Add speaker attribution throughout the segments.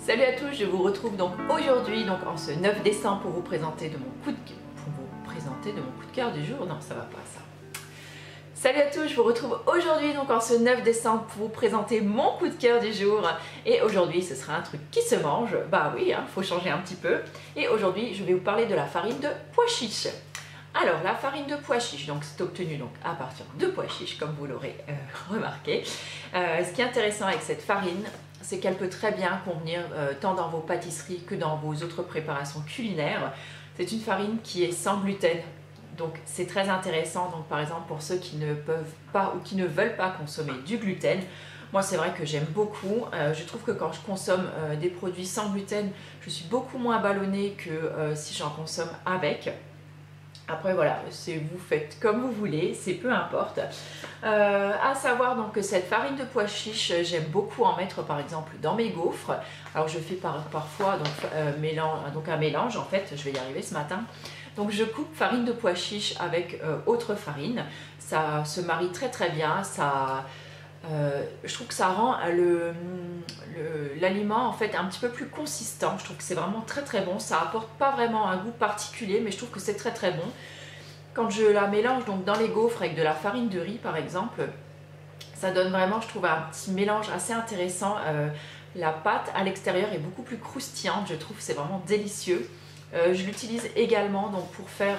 Speaker 1: Salut à tous, je vous retrouve donc aujourd'hui, donc en ce 9 décembre pour vous présenter de mon coup de cœur du jour. Non, ça va pas ça. Salut à tous, je vous retrouve aujourd'hui donc en ce 9 décembre pour vous présenter mon coup de cœur du jour. Et aujourd'hui, ce sera un truc qui se mange. Bah oui, faut changer un petit peu. Et aujourd'hui, je vais vous parler de la farine de pois chiches. Alors, la farine de pois chiches, donc c'est obtenu donc à partir de pois chiches, comme vous l'aurez remarqué. Ce qui est intéressant avec cette farine, c'est qu'elle peut très bien convenir tant dans vos pâtisseries que dans vos autres préparations culinaires. C'est une farine qui est sans gluten, donc c'est très intéressant. Donc par exemple pour ceux qui ne peuvent pas ou qui ne veulent pas consommer du gluten, moi c'est vrai que j'aime beaucoup. Je trouve que quand je consomme des produits sans gluten, je suis beaucoup moins ballonnée que si j'en consomme avec. Après voilà, vous faites comme vous voulez, c'est peu importe. À savoir donc que cette farine de pois chiches, j'aime beaucoup en mettre par exemple dans mes gaufres. Alors je fais parfois donc un mélange en fait, je vais y arriver ce matin. Donc je coupe farine de pois chiches avec autre farine, ça se marie très très bien, je trouve que ça rend l'aliment en fait un petit peu plus consistant. Je trouve que c'est vraiment très très bon. Ça apporte pas vraiment un goût particulier, mais je trouve que c'est très très bon. Quand je la mélange donc dans les gaufres avec de la farine de riz par exemple, ça donne vraiment, je trouve, un petit mélange assez intéressant. La pâte à l'extérieur est beaucoup plus croustillante, je trouve, c'est vraiment délicieux. Je l'utilise également donc pour faire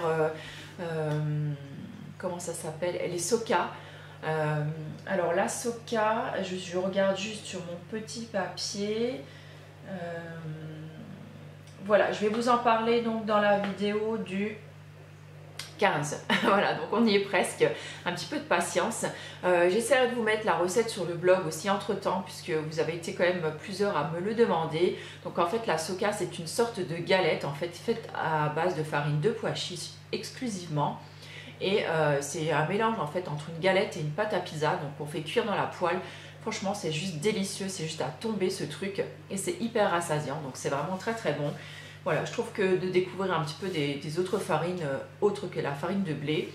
Speaker 1: comment ça s'appelle, les sokas. Alors la soka, je regarde juste sur mon petit papier. Voilà, je vais vous en parler donc dans la vidéo du 15. Voilà, donc on y est presque. Un petit peu de patience. J'essaierai de vous mettre la recette sur le blog aussi entre temps, puisque vous avez été quand même plusieurs à me le demander. Donc en fait la soka c'est une sorte de galette en fait faite à base de farine de pois chiches exclusivement. Et c'est un mélange en fait entre une galette et une pâte à pizza, donc on fait cuire dans la poêle. Franchement c'est juste délicieux, c'est juste à tomber ce truc et c'est hyper rassasiant, donc c'est vraiment très très bon. Voilà, je trouve que de découvrir un petit peu des autres farines autres que la farine de blé,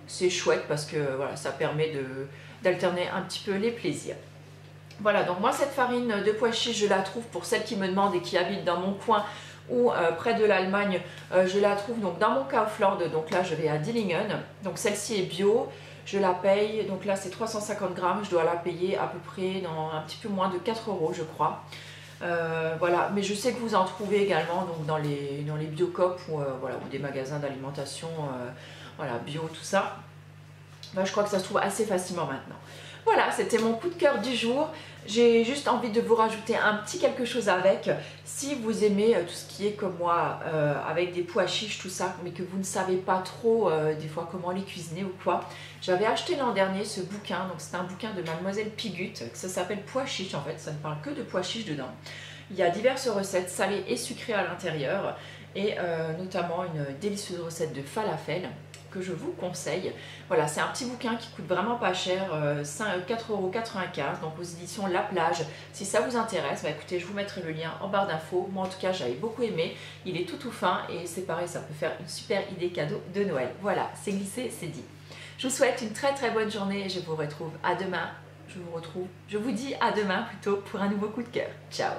Speaker 1: c'est chouette parce que voilà, ça permet d'alterner un petit peu les plaisirs. Voilà, donc moi cette farine de pois chiches, je la trouve, pour celles qui me demandent et qui habitent dans mon coin ou près de l'Allemagne, je la trouve donc dans mon Kaufland, donc là je vais à Dillingen, donc celle-ci est bio, je la paye, donc là c'est 350 grammes, je dois la payer à peu près dans un petit peu moins de 4 € je crois. Voilà, mais je sais que vous en trouvez également donc dans les Biocoop ou, voilà, ou des magasins d'alimentation voilà, bio, tout ça. Ben, je crois que ça se trouve assez facilement maintenant. Voilà, c'était mon coup de cœur du jour. J'ai juste envie de vous rajouter un petit quelque chose avec. Si vous aimez tout ce qui est comme moi, avec des pois chiches, tout ça, mais que vous ne savez pas trop des fois comment les cuisiner ou quoi, j'avais acheté l'an dernier ce bouquin. Donc c'est un bouquin de Mademoiselle Pigut, ça s'appelle Pois chiches en fait, ça ne parle que de pois chiches dedans. Il y a diverses recettes salées et sucrées à l'intérieur, et notamment une délicieuse recette de falafel que je vous conseille. Voilà, c'est un petit bouquin qui coûte vraiment pas cher, 4,95 €, donc aux éditions La Plage. Si ça vous intéresse, bah écoutez, je vous mettrai le lien en barre d'infos. Moi en tout cas j'avais beaucoup aimé, il est tout fin et c'est pareil, ça peut faire une super idée cadeau de Noël. Voilà, c'est glissé, c'est dit. Je vous souhaite une très très bonne journée et je vous retrouve à demain. Je vous dis à demain plutôt pour un nouveau coup de cœur. Ciao!